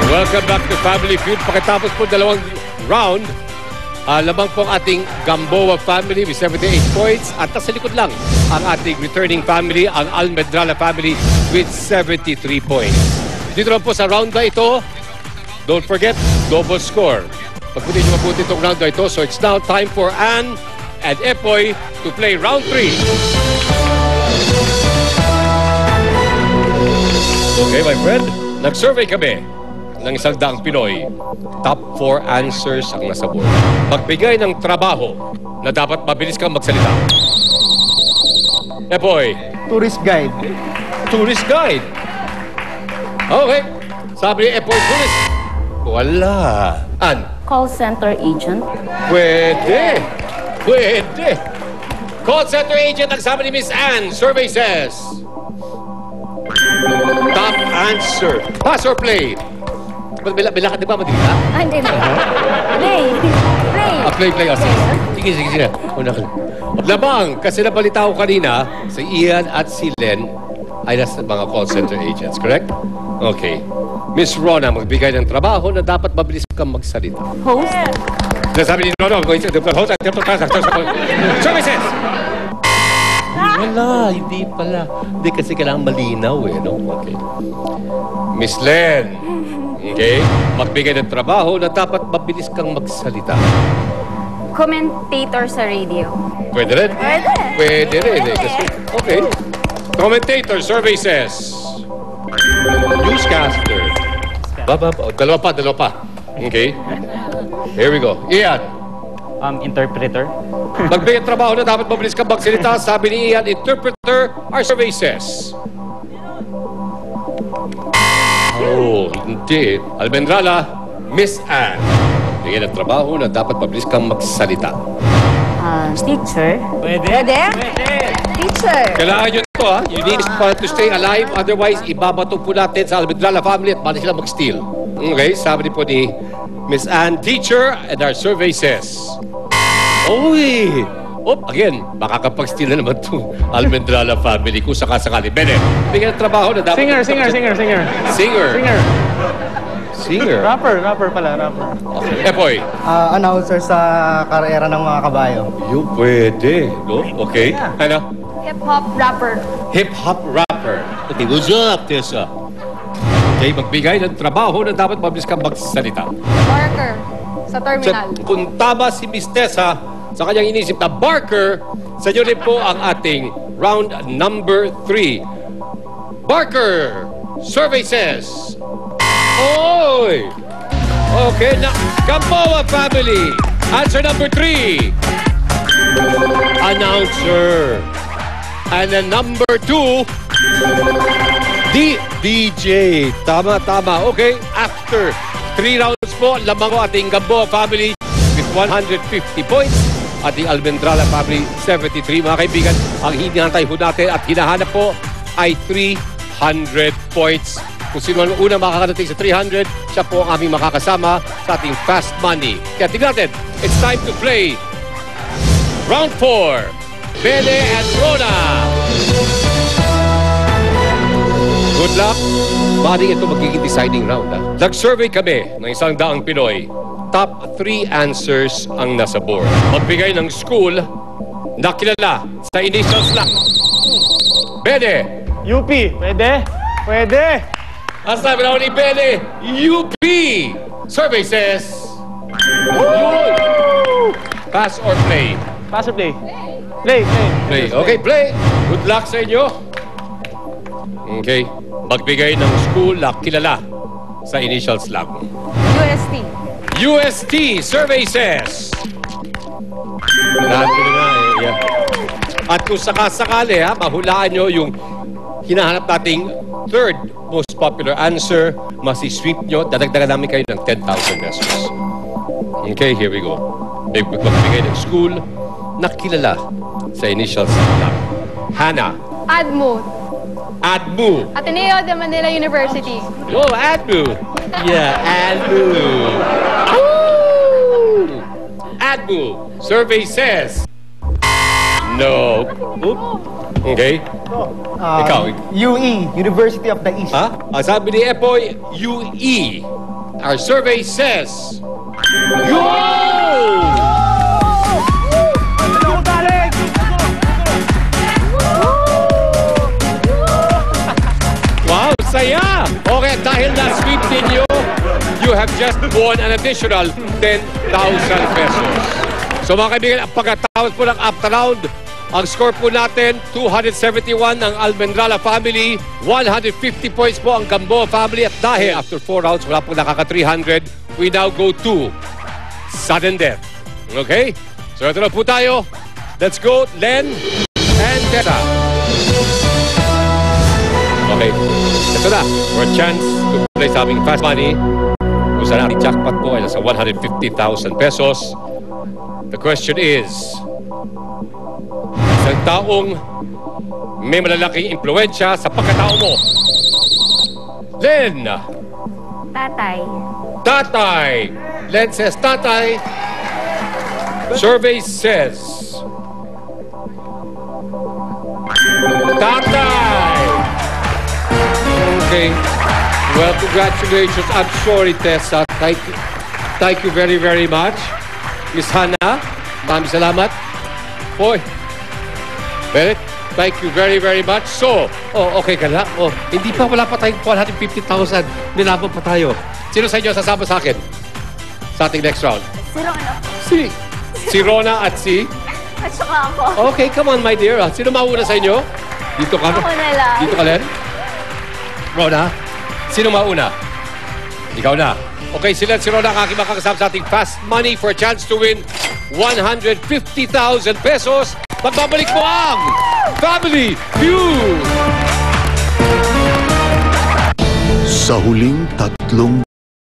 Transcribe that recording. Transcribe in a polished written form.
Welcome back to Family Feud. Pagkatapos po dalawang round, lamang po ang ating Gamboa family with 78 points. At nasa likod lang ang ating returning family, ang Almendrala family with 73 points. Dito lang po sa round na ito, don't forget, double score. Pagpunin nyo mabuti itong round na ito. So it's now time for Ann and Epoy to play round 3. Okay, my friend, nag-survey kami ng isang daang Pinoy. Top 4 answers ang nasa board. Magbigay ng trabaho na dapat mabilis kang magsalita. Epoy. Tourist guide. Tourist guide. Okay. Sabi ni Epoy, tourist. Wala. Ann. Call center agent. Pwede. Pwede. Call center agent ang sabi ni Miss Ann. Survey says. Top answer. Pass or play? Bilakad, di ba? Madali ka? Hindi na. Play. Play. Play. Sige. Labang, kasi nabalita ko kanina, si Ian at si Len ay nasa mga call center agents, correct? Okay. Miss Rona, magbigay ng trabaho na dapat mabilis kang magsalita. Host. Sabi ni Rona, host, services! Wala, hindi pala. Hindi kasi kailangan malinaw eh, no? Okay. Miss Len, okay? Magbigay ng trabaho na dapat mabilis kang magsalita. Commentator sa radio. Pwede rin? Pwede. Pwede rin eh. Kasi, okay. Commentator, survey says. Newscaster. Dalawa pa. Okay. Here we go. Ian. Interpreter. Magbigay ng trabaho na dapat mabilis kang magsalita. Sabi ni Ian, interpreter, our survey says. Oh, hindi. Almendrala, Miss Ann. Bigyan ng trabaho na dapat mabilis kang magsalita. Teacher. Pwede. Teacher. Kailangan nyo ito, ha? You need to stay alive. Otherwise, ibabato po natin sa Almendrala family at bali sila mag-steal. Okay, sabi po ni Miss Ann, teacher, and our survey says. Uy! Again, makakapag-steal na naman itong Almendrala family kung sakasakali. Bene, bigyan ng trabaho na dapat... Singer. Rapper pala. Okay. Epoy. Announcer sa karera ng mga kabayo. Yung pwede, no? Okay. Yeah. Ano? Hip-hop rapper. Hip-hop rapper. Okay, what's up, Tessa? Okay, magbigay ng trabaho na dapat mabilis kang magsalita. Worker. Sa terminal. Kung tama si Miss Tessa sa kanyang inisip na Barker, sa inyo rin po ang ating round number 3. Barker! Survey says... Oy! Okay, na Gamboa family. Answer number 3. Announcer. And then number 2, DJ. Tama. Okay, after 3 rounds po, lamang ko ating Gamboa family with 150 points. Ating Almendrala family, 73. Mga kaibigan, ang hinihantay po natin at hinahanap po ay 300 points. Kung sino ang unang makakarating sa 300, siya po ang aming makakasama sa ating Fast Money. Kaya tignan natin, it's time to play Round 4, Bene and Rona. Good luck. Bali ito magiging deciding round. Nag-survey kami ng 100 Pinoy. Top 3 answers ang nasa board. Magbigay ng school na kilala sa initials lang. Bene. UP. Pwede. Ang sabi na ni Bene, UP. Survey says... Pass or play? Pass or play? Play. Okay, play. Good luck sa inyo. Okay. Magbigay ng school na kilala sa initials lang. UST. Survey says... Natin na yeah. At kung sakasakali, mahulaan nyo yung hinahanap nating third most popular answer, masi-sweep nyo, dadagdagan namin kayo ng 10,000 pesos. Okay, here we go. Magbigay ng school na kilala sa initials lang. Hannah. ADMU. Ateneo de Manila University. Oh, ADMU. Yeah, ADMU. ADMU. Survey says... No. Okay. Ikaw. UE, University of the East. Sabi ni Epoy, UE. Our survey says... Yo! Wow, saya! Okay, dahil na-sweep ninyo, you have just won an additional 10,000 pesos. So mga kaibigan, pagkatapos po ng after round, ang score po natin, 271 ang Almendrala family, 150 points po ang Gamboa family. At dahil after 4 rounds, wala pong nakaka-300, we now go to sudden death. Okay? So ito na po tayo. Let's go, Len and Tessa. Okay, ito na. For a chance to play sa aming fast money. Kung saan ating jackpot po ay nasa 150,000 pesos. The question is, isang taong may malalaking impluensya sa pagkatao mo. Len! Tatay. Tatay! Len says tatay. Survey says... Tatay! Okay. Well, congratulations. I'm sorry, Tessa. Thank you very, very much. Miss Hannah, maraming salamat. Hoy. Beret, thank you very, very much. So, okay ka na? Hindi pa, wala pa tayong 150,000. Nilaban pa tayo. Sino sa inyo sasama sa akin? Sa ating next round? Si Rona. Si Rona at si... At saka ako. Okay, come on, my dear. Sino mauna sa inyo? Dito ka. Ako na lang. Dito ka, Len. Rona, sino mauna? Ikaw na. Okay, si Rona ang aking makakasama sa ating fast money for a chance to win 150,000 pesos. Magbabalik mo ang Family Feud! Sa huling 3